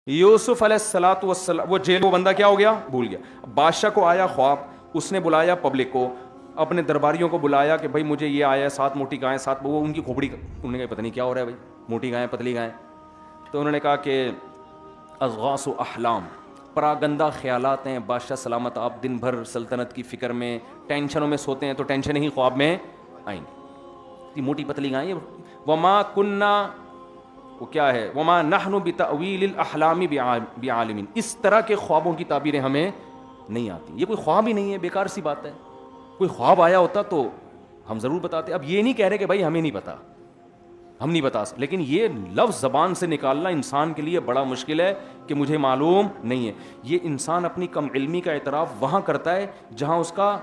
یوسف علیہ السلام والسلام وہ جیل وہ بندہ کیا ہو گیا؟ بھول گیا. بادشاہ کو آیا خواب, اس نے بلایا پبلک کو, اپنے درباریوں کو بلایا کہ بھائی مجھے یہ آیا ہے 7 موٹی گائیں 7, وہ ان کی کھوپڑی, انہوں نے کہا پتہ نہیں کیا ہو رہا ہے بھائی, موٹی گائیں پتلی گائیں. تو انہوں نے کہا کہ اضغاث و احلام, پراگندہ خیالات ہیں بادشاہ سلامت, آپ دن بھر سلطنت کی فکر میں ٹینشنوں میں سوتے ہیں تو ٹینشن ہی خواب میں آئیں گی. موٹی پتلی گائیں, وما کننا, وہ کیا ہے, وما نحن بتأویل الاحلام بعالمین, اس طرح کے خوابوں کی تعبیریں ہمیں نہیں آتی. یہ کوئی خواب ہی نہیں ہے, بیکار سی بات ہے. کوئی خواب آیا ہوتا تو ہم ضرور بتاتے. اب یہ نہیں کہہ رہے کہ بھائی ہمیں نہیں پتا, ہم نہیں بتا سکتے, لیکن یہ لفظ زبان سے نکالنا انسان کے لیے بڑا مشکل ہے کہ مجھے معلوم نہیں ہے. یہ انسان اپنی کم علمی کا اعتراف وہاں کرتا ہے جہاں اس کا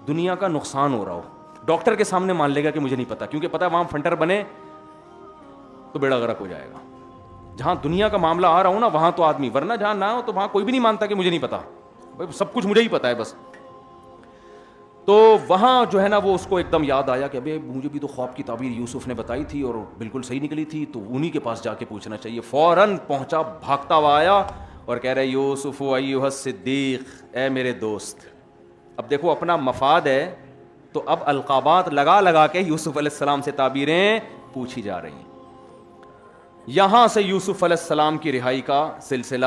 دنیا کا نقصان ہو رہا ہو. ڈاکٹر کے سامنے مان لے گا کہ مجھے نہیں پتا, کیونکہ پتا ہے وہاں فنٹر بنے تو بیڑا غرق ہو جائے گا. جہاں دنیا کا معاملہ آ رہا ہو نا وہاں تو آدمی, ورنہ جہاں نہ ہو تو وہاں کوئی بھی نہیں مانتا کہ مجھے نہیں پتا, سب کچھ مجھے ہی پتا ہے بس. تو وہاں جو ہے نا وہ اس کو ایک دم یاد آیا کہ ابے مجھے بھی تو خواب کی تعبیر یوسف نے بتائی تھی اور بالکل صحیح نکلی تھی, تو انہی کے پاس جا کے پوچھنا چاہیے. فوراً پہنچا, بھاگتا ہوا آیا اور کہہ رہے یوسف ایھا الصدیق, اے میرے دوست. اب دیکھو اپنا مفاد ہے تو اب القابات لگا لگا کے یوسف علیہ السلام سے تعبیریں پوچھی جا رہی ہیں. یہاں سے یوسف علیہ السلام کی رہائی کا سلسلہ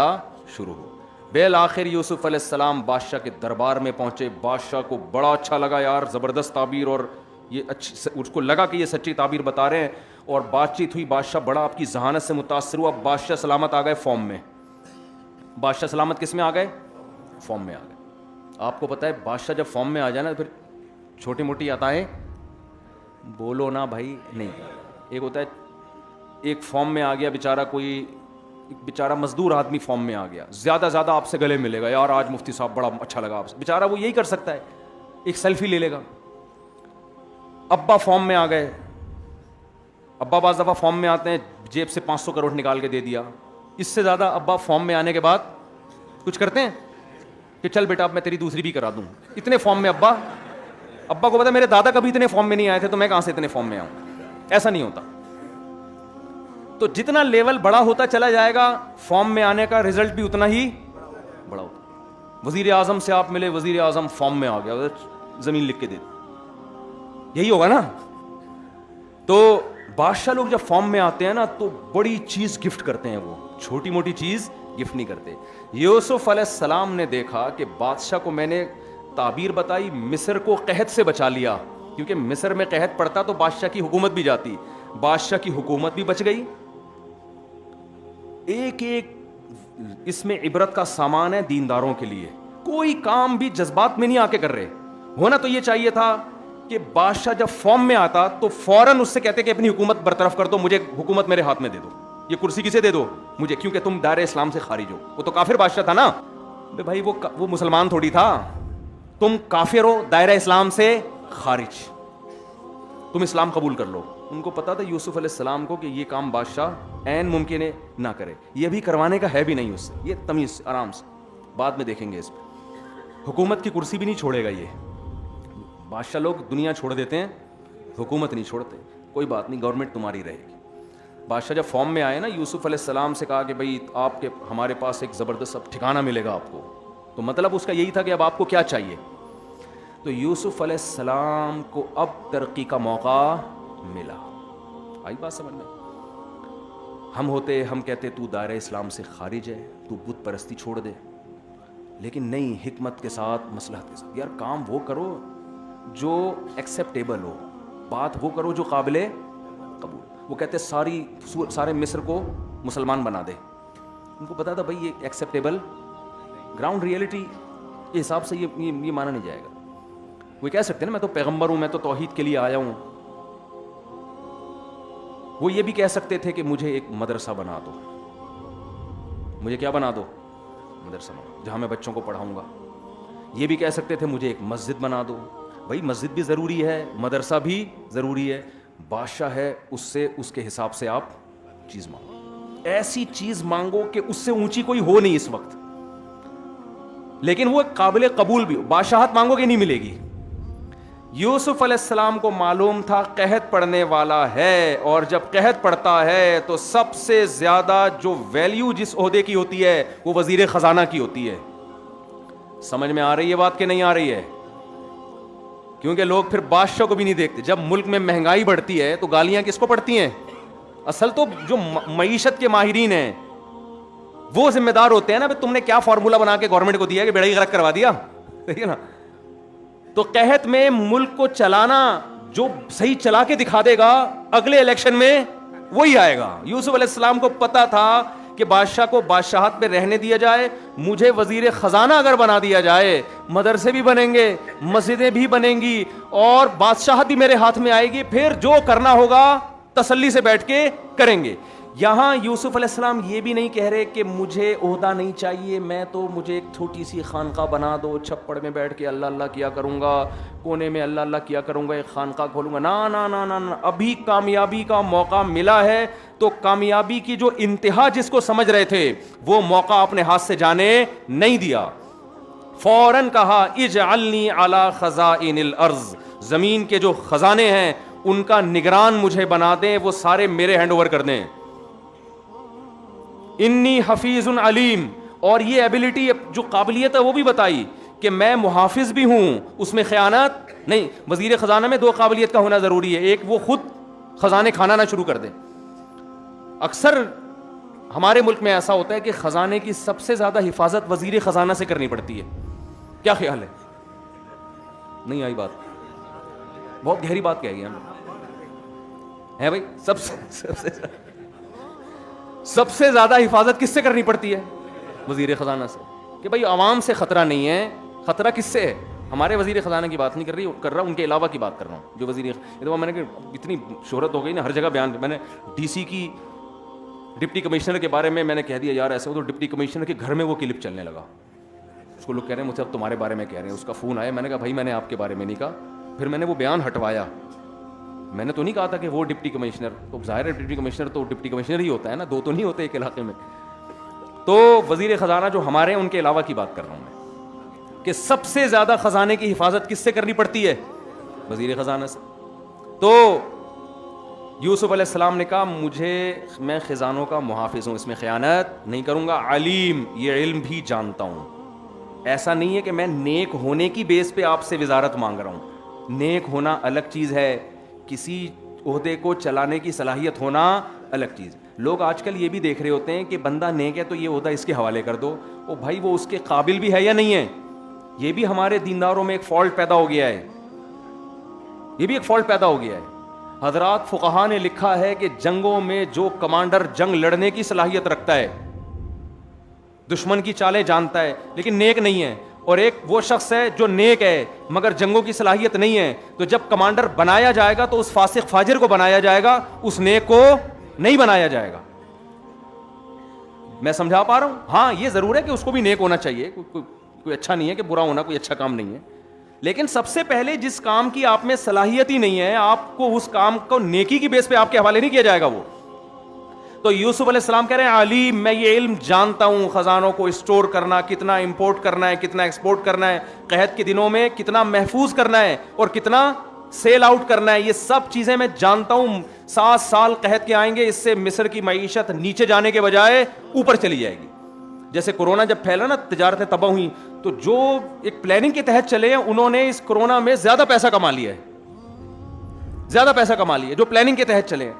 شروع ہو. بالآخر یوسف علیہ السلام بادشاہ کے دربار میں پہنچے. بادشاہ کو بڑا اچھا لگا, یار زبردست تعبیر, اور یہ اس کو لگا کہ یہ سچی تعبیر بتا رہے ہیں, اور بات چیت ہوئی. بادشاہ بڑا آپ کی ذہانت سے متاثر ہوا. بادشاہ سلامت آ گئے فارم میں. بادشاہ سلامت کس میں آ گئے؟ فارم میں آ گئے. آپ کو پتہ ہے بادشاہ جب فارم میں آ جائے نا پھر چھوٹی موٹی عطائیں بولو نا بھائی نہیں. ایک ہوتا ہے ایک فارم میں آ گیا بیچارہ, کوئی بیچارہ مزدور آدمی فارم میں آ گیا, زیادہ زیادہ آپ سے گلے ملے گا, یار آج مفتی صاحب بڑا اچھا لگا آپ سے, بیچارہ وہ یہی کر سکتا ہے, ایک سیلفی لے لے گا. ابا فارم میں آ گئے. ابا بعض دفعہ فارم میں آتے ہیں, جیب سے 500 کروڑ نکال کے دے دیا. اس سے زیادہ ابا فارم میں آنے کے بعد کچھ کرتے ہیں کہ چل بیٹا اب میں تیری دوسری بھی کرا دوں. اتنے فارم میں ابا کو پتا میرے دادا کبھی اتنے فارم میں نہیں آئے تھے تو میں کہاں سے اتنے فارم میں آؤں. ایسا نہیں ہوتا. تو جتنا لیول بڑا ہوتا چلا جائے گا فارم میں آنے کا رزلٹ بھی اتنا ہی بڑا ہوتا. وزیر اعظم سے آپ ملے, وزیر اعظم فارم میں آ گیا, زمین لکھ کے دے دی, یہی ہوگا نا. تو بادشاہ لوگ جب فارم میں آتے ہیں نا تو بڑی چیز گفٹ کرتے ہیں, وہ چھوٹی موٹی چیز گفٹ نہیں کرتے. یوسف علیہ السلام نے دیکھا کہ بادشاہ کو میں نے تعبیر بتائی, مصر کو قحط سے بچا لیا, کیونکہ مصر میں قحط پڑتا تو بادشاہ کی حکومت بھی جاتی. بادشاہ کی حکومت بھی بچ گئی. ایک ایک اس میں عبرت کا سامان ہے دینداروں کے لیے. کوئی کام بھی جذبات میں نہیں آ کے کر رہے. ہونا تو یہ چاہیے تھا کہ بادشاہ جب فارم میں آتا تو فوراً اس سے کہتے کہ اپنی حکومت برطرف کر دو, مجھے حکومت میرے ہاتھ میں دے دو, یہ کرسی کسے دے دو مجھے, کیونکہ تم دائرہ اسلام سے خارج ہو. وہ تو کافر بادشاہ تھا نا بھائی, وہ مسلمان تھوڑی تھا. تم کافر ہو, دائرہ اسلام سے خارج, تم اسلام قبول کر لو. ان کو پتا تھا یوسف علیہ السلام کو کہ یہ کام بادشاہ عین ممکن ہے نہ کرے, یہ بھی کروانے کا ہے بھی نہیں اس سے, یہ تمیز آرام سے بعد میں دیکھیں گے. اس پہ حکومت کی کرسی بھی نہیں چھوڑے گا یہ. بادشاہ لوگ دنیا چھوڑ دیتے ہیں, حکومت نہیں چھوڑتے. کوئی بات نہیں, گورنمنٹ تمہاری رہے گی. بادشاہ جب فارم میں آئے نا, یوسف علیہ السلام سے کہا کہ بھائی آپ کے ہمارے پاس ایک زبردست اب ٹھکانہ ملے گا آپ کو. تو مطلب اس کا یہی تھا کہ اب آپ کو کیا چاہیے. تو یوسف علیہ السلام کو اب ترقی کا موقع ملا. آئی بات سمجھ میں؟ ہم ہوتے, ہم کہتے تو دائرہ اسلام سے خارج ہے, تو بت پرستی چھوڑ دے. لیکن نہیں, حکمت کے ساتھ, مصلحت کے ساتھ, یار کام وہ کرو جو ایکسیپٹیبل ہو, بات وہ کرو جو قابل قبول. وہ کہتے سارے مصر کو مسلمان بنا دے. ان کو پتا تھا بھائی یہ ایکسیپٹیبل گراؤنڈ ریئلٹی کے حساب سے یہ مانا نہیں جائے گا. وہ کہہ سکتے ہیں نا میں تو پیغمبر ہوں, میں تو توحید کے لیے آیا ہوں. وہ یہ بھی کہہ سکتے تھے کہ مجھے ایک مدرسہ بنا دو. مجھے کیا بنا دو؟ مدرسہ بنا دو جہاں میں بچوں کو پڑھاؤں گا. یہ بھی کہہ سکتے تھے مجھے ایک مسجد بنا دو. بھائی مسجد بھی ضروری ہے, مدرسہ بھی ضروری ہے. بادشاہ ہے, اس سے اس کے حساب سے آپ چیز مانگو, ایسی چیز مانگو کہ اس سے اونچی کوئی ہو نہیں اس وقت, لیکن وہ قابل قبول بھی ہو. بادشاہت مانگو کہ نہیں ملے گی. یوسف علیہ السلام کو معلوم تھا قحط پڑنے والا ہے، اور جب قحط پڑتا ہے تو سب سے زیادہ جو ویلیو جس عہدے کی ہوتی ہے وہ وزیر خزانہ کی ہوتی ہے. سمجھ میں آ رہی ہے بات کہ نہیں آ رہی ہے؟ کیونکہ لوگ پھر بادشاہ کو بھی نہیں دیکھتے. جب ملک میں مہنگائی بڑھتی ہے تو گالیاں کس کو پڑتی ہیں؟ اصل تو جو معیشت کے ماہرین ہیں وہ ذمہ دار ہوتے ہیں نا. تم نے کیا فارمولا بنا کے گورنمنٹ کو دیا کہ بیڑا ہی غرق کروا دیا، ٹھیک ہے نا. تو قحط میں ملک کو چلانا جو صحیح چلا کے دکھا دے گا اگلے الیکشن میں وہی آئے گا. یوسف علیہ السلام کو پتا تھا کہ بادشاہ کو بادشاہت پہ رہنے دیا جائے، مجھے وزیر خزانہ اگر بنا دیا جائے، مدرسے بھی بنیں گے، مسجدیں بھی بنیں گی، اور بادشاہت بھی میرے ہاتھ میں آئے گی، پھر جو کرنا ہوگا تسلی سے بیٹھ کے کریں گے. یہاں یوسف علیہ السلام یہ بھی نہیں کہہ رہے کہ مجھے عہدہ نہیں چاہیے، مجھے ایک چھوٹی سی خانقاہ بنا دو، چھپڑ میں بیٹھ کے اللہ اللہ کیا کروں گا، کونے میں اللہ اللہ کیا کروں گا، ایک خانقاہ کھولوں گا. نا نا نا نا نا. ابھی کامیابی کا موقع ملا ہے تو کامیابی کی جو انتہا جس کو سمجھ رہے تھے وہ موقع اپنے ہاتھ سے جانے نہیں دیا. فوراً کہا اجعلنی علی خزائن الارض، زمین کے جو خزانے ہیں ان کا نگران مجھے بنا دیں، وہ سارے میرے ہینڈ اوور کر دیں. انی حفیظ علیم، اور یہ ایبلٹی جو قابلیت ہے وہ بھی بتائی کہ میں محافظ بھی ہوں، اس میں خیانت نہیں. وزیر خزانہ میں دو قابلیت کا ہونا ضروری ہے، ایک وہ خود خزانے کھانا نہ شروع کر دے. اکثر ہمارے ملک میں ایسا ہوتا ہے کہ خزانے کی سب سے زیادہ حفاظت وزیر خزانہ سے کرنی پڑتی ہے. کیا خیال ہے؟ نہیں آئی بات؟ بہت گہری بات کہہ گیا ہے بھائی. سب سے زیادہ حفاظت کس سے کرنی پڑتی ہے؟ وزیر خزانہ سے. کہ بھائی عوام سے خطرہ نہیں ہے، خطرہ کس سے ہے؟ ہمارے وزیر خزانہ کی بات نہیں کر رہا ان کے علاوہ کی بات کر رہا ہوں. جو وزیر میں نے اتنی شہرت ہو گئی نا، ہر جگہ بیان. میں نے ڈی سی کی ڈپٹی کمشنر کے بارے میں نے کہہ دیا یار ایسے ہو، تو ڈپٹی کمشنر کے گھر میں وہ کلپ چلنے لگا. اس کو لوگ کہہ رہے ہیں مجھے اب تمہارے بارے میں کہہ رہے ہیں. اس کا فون آیا، میں نے کہا بھائی میں نے آپ کے بارے میں نہیں کہا. پھر میں نے وہ بیان ہٹوایا. میں نے تو نہیں کہا تھا کہ وہ ڈپٹی کمشنر، تو ظاہر ہے ڈپٹی کمشنر تو ڈپٹی کمشنر ہی ہوتا ہے نا، دو تو نہیں ہوتے ایک علاقے میں. تو وزیر خزانہ جو ہمارے ہیں ان کے علاوہ کی بات کر رہا ہوں میں، کہ سب سے زیادہ خزانے کی حفاظت کس سے کرنی پڑتی ہے؟ وزیر خزانہ سے. تو یوسف علیہ السلام نے کہا میں خزانوں کا محافظ ہوں، اس میں خیانت نہیں کروں گا. علیم، یہ علم بھی جانتا ہوں. ایسا نہیں ہے کہ میں نیک ہونے کی بیس پہ آپ سے وزارت مانگ رہا ہوں. نیک ہونا الگ چیز ہے، کسی عہدے کو چلانے کی صلاحیت ہونا الگ چیز. لوگ آج کل یہ بھی دیکھ رہے ہوتے ہیں کہ بندہ نیک ہے تو یہ عہدہ اس کے حوالے کر دو. او بھائی وہ اس کے قابل بھی ہے یا نہیں ہے؟ یہ بھی ہمارے دینداروں میں ایک فالٹ پیدا ہو گیا ہے. یہ بھی ایک فالٹ پیدا ہو گیا ہے. حضرات فقہا نے لکھا ہے کہ جنگوں میں جو کمانڈر جنگ لڑنے کی صلاحیت رکھتا ہے، دشمن کی چالیں جانتا ہے لیکن نیک نہیں ہے، اور ایک وہ شخص ہے جو نیک ہے مگر جنگوں کی صلاحیت نہیں ہے، تو جب کمانڈر بنایا جائے گا تو اس فاسق فاجر کو بنایا جائے گا، اس نیک کو نہیں بنایا جائے گا. میں سمجھا پا رہا ہوں؟ ہاں یہ ضرور ہے کہ اس کو بھی نیک ہونا چاہیے، کوئی اچھا نہیں ہے کہ برا ہونا کوئی اچھا کام نہیں ہے، لیکن سب سے پہلے جس کام کی آپ میں صلاحیت ہی نہیں ہے، آپ کو اس کام کو نیکی کی بیس پہ آپ کے حوالے نہیں کیا جائے گا وہ. تو یوسف علیہ السلام کہہ رہے ہیں علیم، میں یہ علم جانتا ہوں، خزانوں کو اسٹور کرنا، کتنا امپورٹ کرنا ہے، کتنا ایکسپورٹ کرنا ہے، قحط کے دنوں میں کتنا محفوظ کرنا ہے اور کتنا سیل آؤٹ کرنا ہے، یہ سب چیزیں میں جانتا ہوں. 7 سال قحط کے آئیں گے، اس سے مصر کی معیشت نیچے جانے کے بجائے اوپر چلی جائے گی. جیسے کورونا جب پھیلا نا، تجارتیں تباہ ہوئیں، تو جو ایک پلاننگ کے تحت چلے ہیں انہوں نے اس کورونا میں زیادہ پیسہ کما لیا ہے، زیادہ پیسہ کما لیا جو پلاننگ کے تحت چلے ہیں.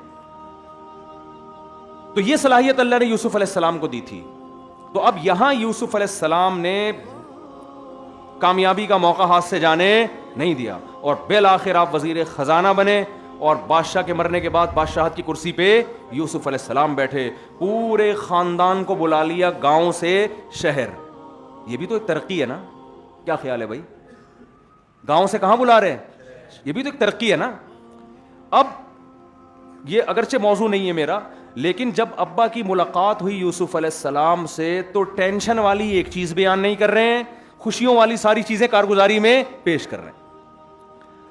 تو یہ صلاحیت اللہ نے یوسف علیہ السلام کو دی تھی. تو اب یہاں یوسف علیہ السلام نے کامیابی کا موقع ہاتھ سے جانے نہیں دیا، اور بالآخر آپ وزیر خزانہ بنے، اور بادشاہ کے مرنے کے بعد بادشاہت کی کرسی پہ یوسف علیہ السلام بیٹھے. پورے خاندان کو بلا لیا، گاؤں سے شہر. یہ بھی تو ایک ترقی ہے نا؟ کیا خیال ہے بھائی؟ گاؤں سے کہاں بلا رہے ہیں؟ یہ بھی تو ایک ترقی ہے نا. اب یہ اگرچہ موضوع نہیں ہے میرا، لیکن جب ابا کی ملاقات ہوئی یوسف علیہ السلام سے تو ٹینشن والی ایک چیز بیان نہیں کر رہے ہیں، خوشیوں والی ساری چیزیں کارگزاری میں پیش کر رہے ہیں.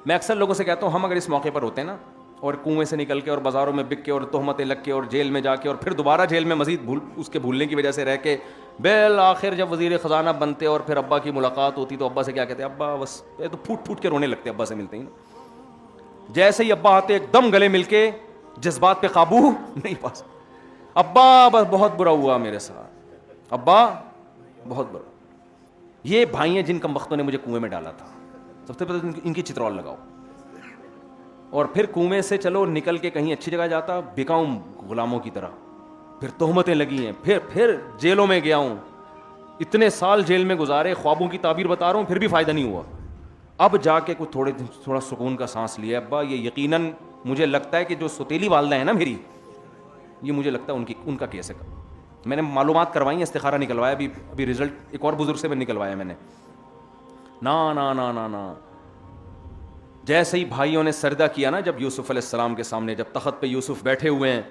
میں اکثر لوگوں سے کہتا ہوں ہم اگر اس موقع پر ہوتے ہیں نا، اور کنویں سے نکل کے اور بازاروں میں بک کے اور تہمتیں لگ کے اور جیل میں جا کے اور پھر دوبارہ جیل میں مزید اس کے بھولنے کی وجہ سے رہ کے بالآخر جب وزیر خزانہ بنتے اور پھر ابا کی ملاقات ہوتی تو ابا سے کیا کہتے ہیں؟ ابا بس یہ تو پھوٹ پھوٹ کے رونے لگتے ابا سے ملتے ہی نا. جیسے ہی ابا آتے ایک دم گلے مل کے جذبات پہ قابو نہیں پا سکتے. ابا بس بہت برا ہوا میرے ساتھ، ابا بہت برا. یہ بھائی ہیں جن کمبختوں نے مجھے کنویں میں ڈالا تھا. سب سے پہلے ان کی چترول لگاؤ، اور پھر کنویں سے چلو نکل کے کہیں اچھی جگہ جاتا، بکاؤں غلاموں کی طرح. پھر تہمتیں لگی ہیں، پھر جیلوں میں گیا ہوں، اتنے سال جیل میں گزارے، خوابوں کی تعبیر بتا رہا ہوں، پھر بھی فائدہ نہیں ہوا. اب جا کے کچھ تھوڑا سکون کا سانس لیا. ابا یہ یقیناً مجھے لگتا ہے کہ جو ستیلی والدہ ہے نا میری، یہ مجھے لگتا ہے ان کا کیس ہے. میں نے معلومات کروائی ہیں، استخارہ نکلوایا، ابھی رزلٹ ایک اور بزرگ سے میں نکلوایا میں نے. نا نا نا نا نا. جیسے ہی بھائیوں نے سجدہ کیا نا، جب یوسف علیہ السلام کے سامنے، جب تخت پہ یوسف بیٹھے ہوئے ہیں،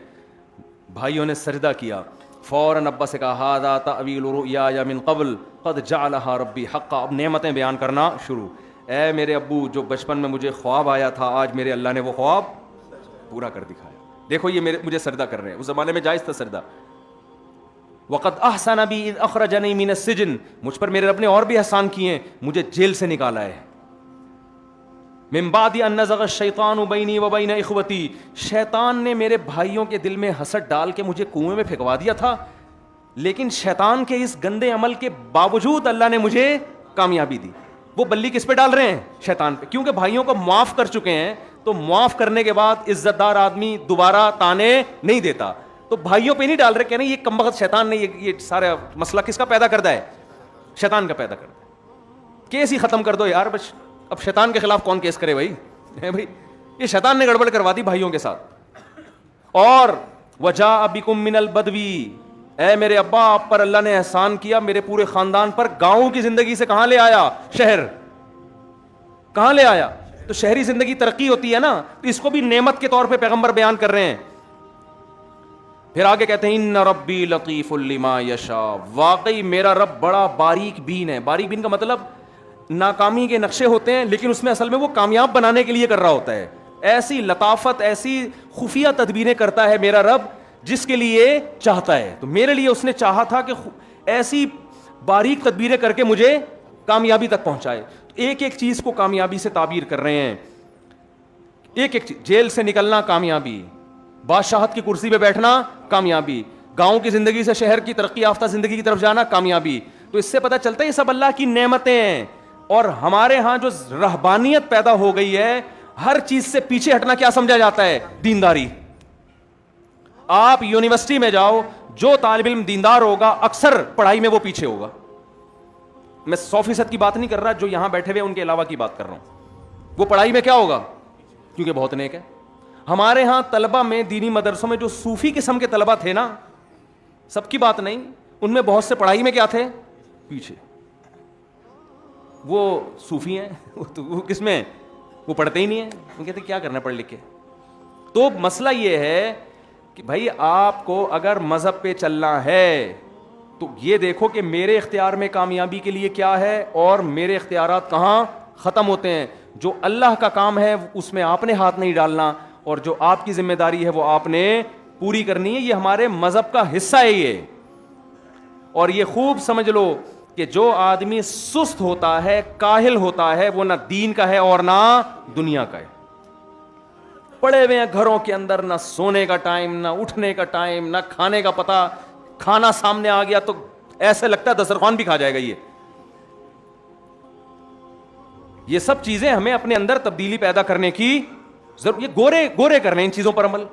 بھائیوں نے سجدہ کیا، فوراً ابا سے کہا ھذا تأویل رؤیایا من قبل قد جعلھا ربی حقا. اب نعمتیں بیان کرنا شروع. اے میرے ابو، جو بچپن میں مجھے خواب آیا تھا، آج میرے اللہ نے وہ خواب پورا کر دکھایا. دیکھو یہ مجھے سجدہ کر رہے ہیں. اس زمانے میں جائز تھا سجدہ. وقد احسن بی اذ اخرجنی من السجن. مجھ پر میرے رب نے اور بھی احسان کیے ہیں، مجھے جیل سے نکالا ہے. من بعد ان نزغ الشیطان بینی و بین اخوتی. شیطان نے میرے بھائیوں کے دل میں حسد ڈال کے مجھے کنویں میں پھینکوا دیا تھا، لیکن شیطان کے اس گندے عمل کے باوجود اللہ نے مجھے کامیابی دی. وہ بلی کس پہ ڈال رہے ہیں؟ شیطان پہ. کیونکہ بھائیوں کو معاف کر چکے ہیں، تو معاف کرنے کے بعد عزت دار آدمی دوبارہ تانے نہیں دیتا. تو بھائیوں پہ نہیں ڈال رہے، کہنا یہ کمبخت شیطان نے یہ سارا مسئلہ کس کا پیدا کرتا ہے؟ شیطان کا پیدا کرتا ہے. کیس ہی ختم کر دو یار. بس اب شیطان کے خلاف کون کیس کرے بھائی؟ یہ شیطان نے گڑبڑ کروا دی بھائیوں کے ساتھ. اور وجاء بکم من البدوی. اے میرے ابا، آپ پر اللہ نے احسان کیا، میرے پورے خاندان پر. گاؤں کی زندگی سے کہاں لے آیا؟ شہر. کہاں لے آیا؟ تو شہری زندگی ترقی ہوتی ہے نا، تو اس کو بھی نعمت کے طور پہ پیغمبر بیان کر رہے ہیں. پھر آگے کہتے ہیں ان ربی لطیف لما یشاء. واقعی میرا رب بڑا باریک بین ہے. باریک بین کا مطلب ناکامی کے نقشے ہوتے ہیں، لیکن اس میں اصل میں وہ کامیاب بنانے کے لیے کر رہا ہوتا ہے. ایسی لطافت، ایسی خفیہ تدبیریں کرتا ہے میرا رب جس کے لیے چاہتا ہے. تو میرے لیے اس نے چاہا تھا کہ ایسی باریک تدبیریں کر کے مجھے کامیابی تک پہنچائے. ایک ایک چیز کو کامیابی سے تعبیر کر رہے ہیں. ایک ایک جیل سے نکلنا کامیابی، بادشاہت کی کرسی پہ بیٹھنا کامیابی، گاؤں کی زندگی سے شہر کی ترقی یافتہ زندگی کی طرف جانا کامیابی. تو اس سے پتہ چلتا ہے یہ سب اللہ کی نعمتیں ہیں. اور ہمارے ہاں جو رہبانیت پیدا ہو گئی ہے، ہر چیز سے پیچھے ہٹنا کیا سمجھا جاتا ہے؟ دینداری. آپ یونیورسٹی میں جاؤ، جو طالب علم دیندار ہوگا اکثر پڑھائی میں وہ پیچھے ہوگا. میں 100% کی بات نہیں کر رہا، جو یہاں بیٹھے ہوئے ان کے علاوہ کی بات کر رہا ہوں. وہ پڑھائی میں کیا ہوگا؟ کیونکہ بہت نیک ہے. ہمارے ہاں طلبہ میں، دینی مدرسوں میں جو صوفی قسم کے طلبہ تھے نا، سب کی بات نہیں، ان میں بہت سے پڑھائی میں کیا تھے؟ پیچھے. وہ صوفی ہیں، وہ کس میں؟ وہ پڑھتے ہی نہیں ہیں. وہ کہتے کیا کرنا پڑھ لکھ کے. تو مسئلہ یہ ہے کہ بھائی آپ کو اگر مذہب پہ چلنا ہے تو یہ دیکھو کہ میرے اختیار میں کامیابی کے لیے کیا ہے اور میرے اختیارات کہاں ختم ہوتے ہیں. جو اللہ کا کام ہے اس میں آپ نے ہاتھ نہیں ڈالنا، اور جو آپ کی ذمہ داری ہے وہ آپ نے پوری کرنی ہے. یہ ہمارے مذہب کا حصہ ہے یہ. اور یہ خوب سمجھ لو کہ جو آدمی سست ہوتا ہے، کاہل ہوتا ہے، وہ نہ دین کا ہے اور نہ دنیا کا ہے. پڑے ہوئے ہیں گھروں کے اندر، نہ سونے کا ٹائم، نہ اٹھنے کا ٹائم، نہ کھانے کا پتہ. کھانا سامنے آ گیا تو ایسے لگتا ہے دسترخوان بھی کھا جائے گا. یہ سب چیزیں ہمیں اپنے اندر تبدیلی پیدا کرنے کی ضرورت. یہ گورے کر رہے ہیں ان چیزوں پر عمل.